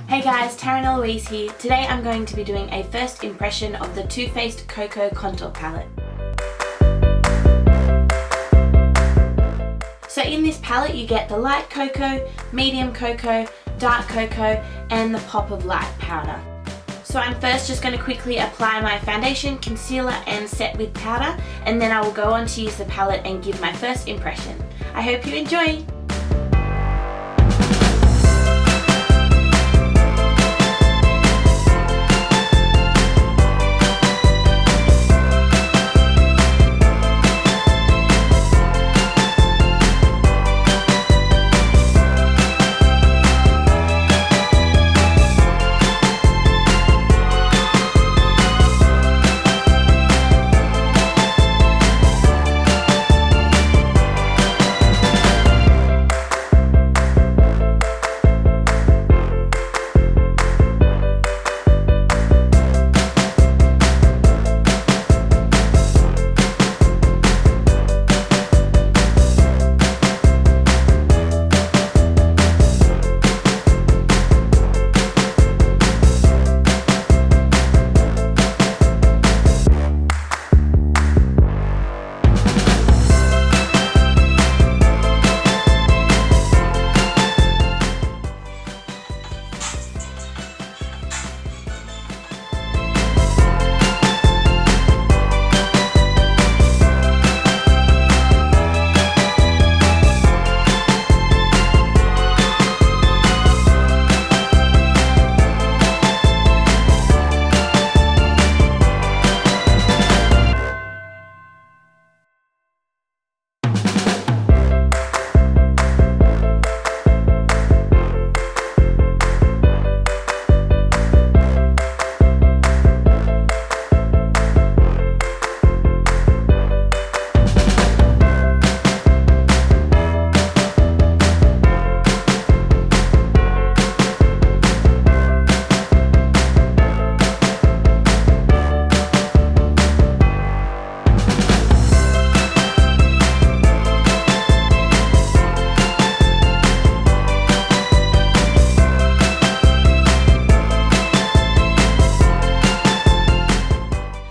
Hey guys, Taryn Elouise here. Today I'm going to be doing a first impression of the Too Faced Cocoa Contour Palette. So in this palette you get the light cocoa, medium cocoa, dark cocoa and the pop of light powder. So I'm first just going to quickly apply my foundation, concealer and set with powder, and then I will go on to use the palette and give my first impression. I hope you enjoy!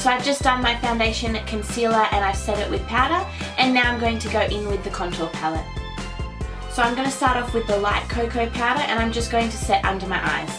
So I've just done my foundation, concealer and I've set it with powder, and now I'm going to go in with the contour palette. So I'm going to start off with the light cocoa powder and I'm just going to set under my eyes.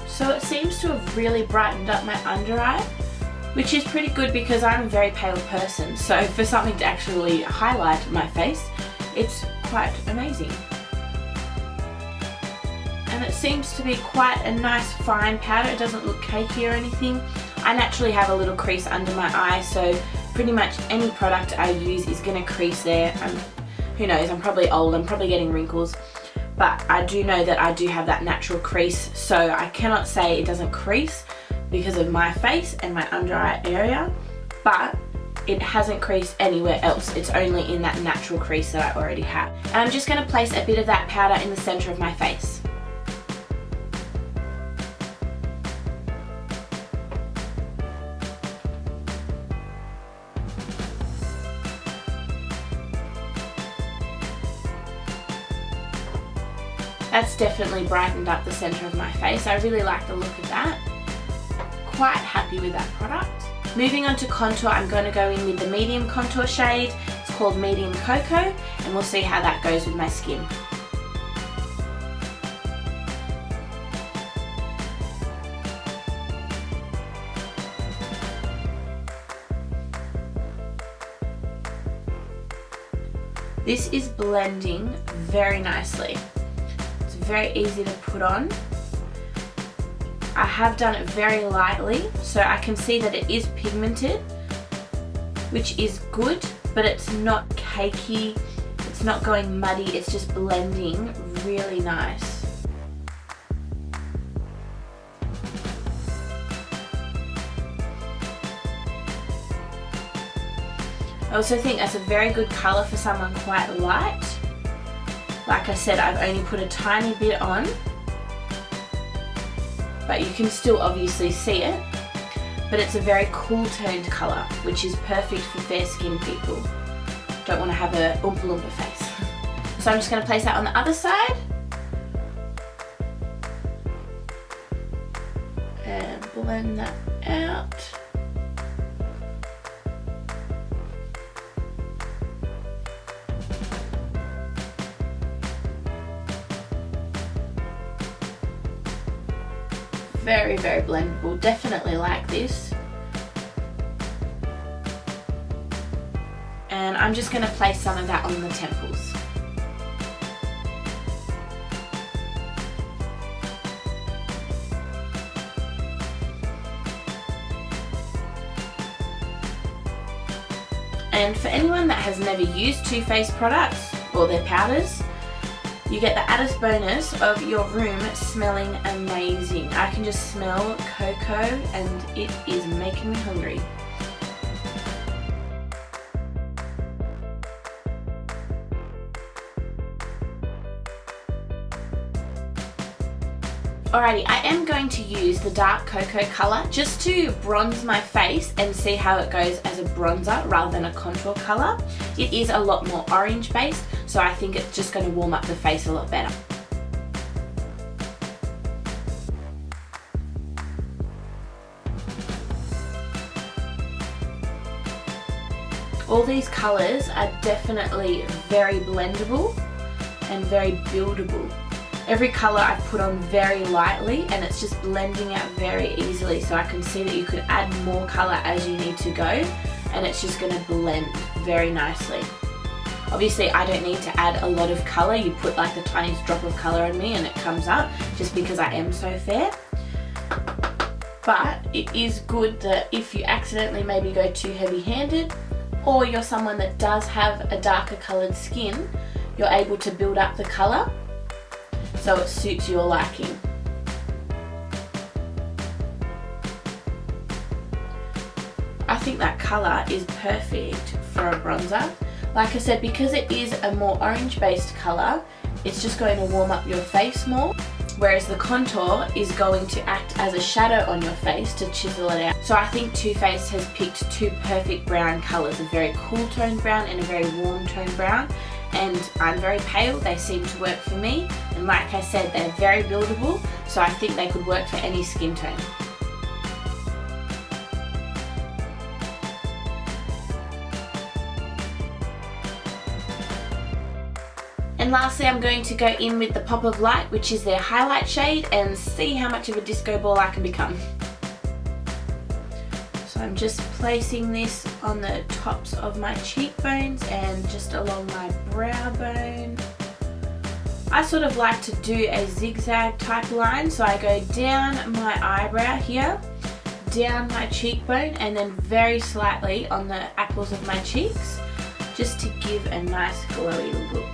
So it seems to have really brightened up my under eye, which is pretty good because I'm a very pale person, so for something to actually highlight my face, it's quite amazing. And it seems to be quite a nice fine powder, it doesn't look cakey or anything. I naturally have a little crease under my eye, so pretty much any product I use is going to crease there. Who knows, I'm probably old, I'm probably getting wrinkles. But I do know that I do have that natural crease, so I cannot say it doesn't crease because of my face and my under eye area, but it hasn't creased anywhere else. It's only in that natural crease that I already have. And I'm just going to place a bit of that powder in the center of my face. That's definitely brightened up the center of my face. I really like the look of that. Quite happy with that product. Moving on to contour, I'm going to go in with the medium contour shade. It's called Medium Cocoa, and we'll see how that goes with my skin. This is blending very nicely. Very easy to put on. I have done it very lightly, so I can see that it is pigmented, which is good, but it's not cakey. It's not going muddy, it's just blending really nice. I also think that's a very good colour for someone quite light. Like I said, I've only put a tiny bit on, but you can still obviously see it. But it's a very cool toned colour, which is perfect for fair skinned people. Don't want to have a Oompa Loompa face. So I'm just going to place that on the other side. And blend that out. Very, very blendable. Definitely like this. And I'm just going to place some of that on the temples. And for anyone that has never used Too Faced products or their powders, you get the added bonus of your room smelling amazing. I can just smell cocoa and it is making me hungry. Alrighty, I am going to use the dark cocoa colour just to bronze my face and see how it goes as a bronzer rather than a contour colour. It is a lot more orange based, so I think it's just going to warm up the face a lot better. All these colours are definitely very blendable and very buildable. Every colour I've put on very lightly and it's just blending out very easily, so I can see that you could add more colour as you need to go and it's just going to blend very nicely. Obviously I don't need to add a lot of colour, you put like the tiniest drop of colour on me and it comes up just because I am so fair. But it is good that if you accidentally maybe go too heavy handed, or you're someone that does have a darker coloured skin, you're able to build up the colour so it suits your liking. I think that colour is perfect for a bronzer. Like I said, because it is a more orange based colour, it's just going to warm up your face more, whereas the contour is going to act as a shadow on your face to chisel it out. So I think Too Faced has picked two perfect brown colours, a very cool toned brown and a very warm toned brown. And I'm very pale, they seem to work for me, and like I said, they're very buildable, so I think they could work for any skin tone. And lastly, I'm going to go in with the Pop of Light, which is their highlight shade, and see how much of a disco ball I can become. So I'm just placing this on the tops of my cheekbones and just along my brow bone. I sort of like to do a zigzag type line, so I go down my eyebrow here, down my cheekbone, and then very slightly on the apples of my cheeks, just to give a nice glowy look.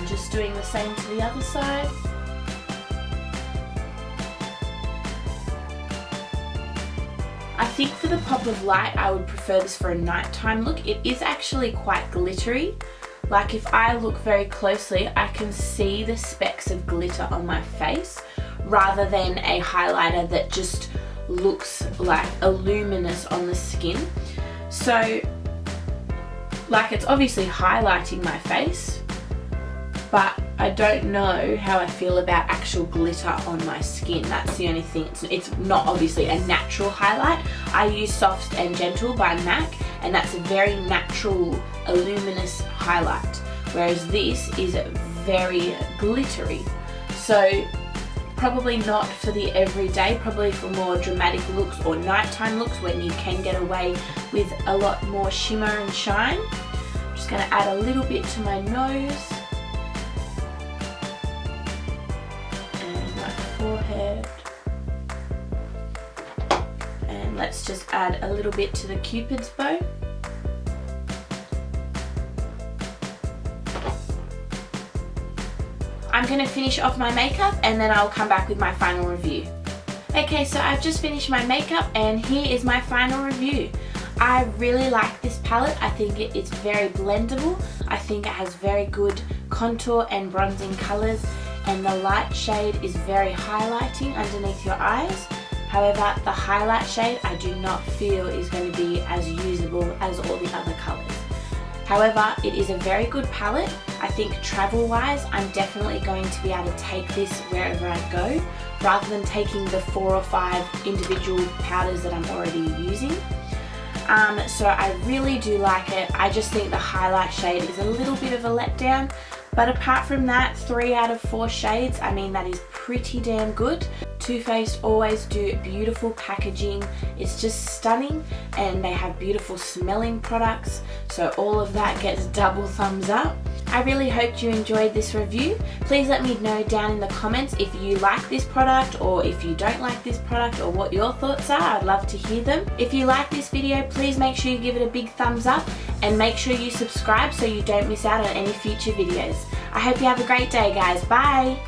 Just doing the same to the other side. I think for the Pop of Light I would prefer this for a nighttime look. It is actually quite glittery. Like if I look very closely I can see the specks of glitter on my face rather than a highlighter that just looks like a luminous on the skin. So like it's obviously highlighting my face, but I don't know how I feel about actual glitter on my skin. That's the only thing. It's not obviously a natural highlight. I use Soft and Gentle by MAC, and that's a very natural, a luminous highlight, whereas this is very glittery. So probably not for the everyday, probably for more dramatic looks or nighttime looks when you can get away with a lot more shimmer and shine. Just just going to add a little bit to my nose and my forehead. And let's just add a little bit to the Cupid's bow. I'm going to finish off my makeup and then I'll come back with my final review. Okay, so I've just finished my makeup and here is my final review. I really like this palette. I think it is very blendable. I think it has very good contour and bronzing colours, and the light shade is very highlighting underneath your eyes. However, the highlight shade I do not feel is going to be as usable as all the other colours. However, it is a very good palette. I think travel wise, I'm definitely going to be able to take this wherever I go, rather than taking the 4 or 5 individual powders that I'm already using. So I really do like it. I just think the highlight shade is a little bit of a letdown, but apart from that, 3 out of 4 shades, I mean, that is pretty damn good. Too Faced always do beautiful packaging. It's just stunning, and they have beautiful smelling products, so all of that gets double thumbs up. I really hope you enjoyed this review. Please let me know down in the comments if you like this product or if you don't like this product, or what your thoughts are. I'd love to hear them. If you like this video, please make sure you give it a big thumbs up and make sure you subscribe so you don't miss out on any future videos. I hope you have a great day, guys. Bye!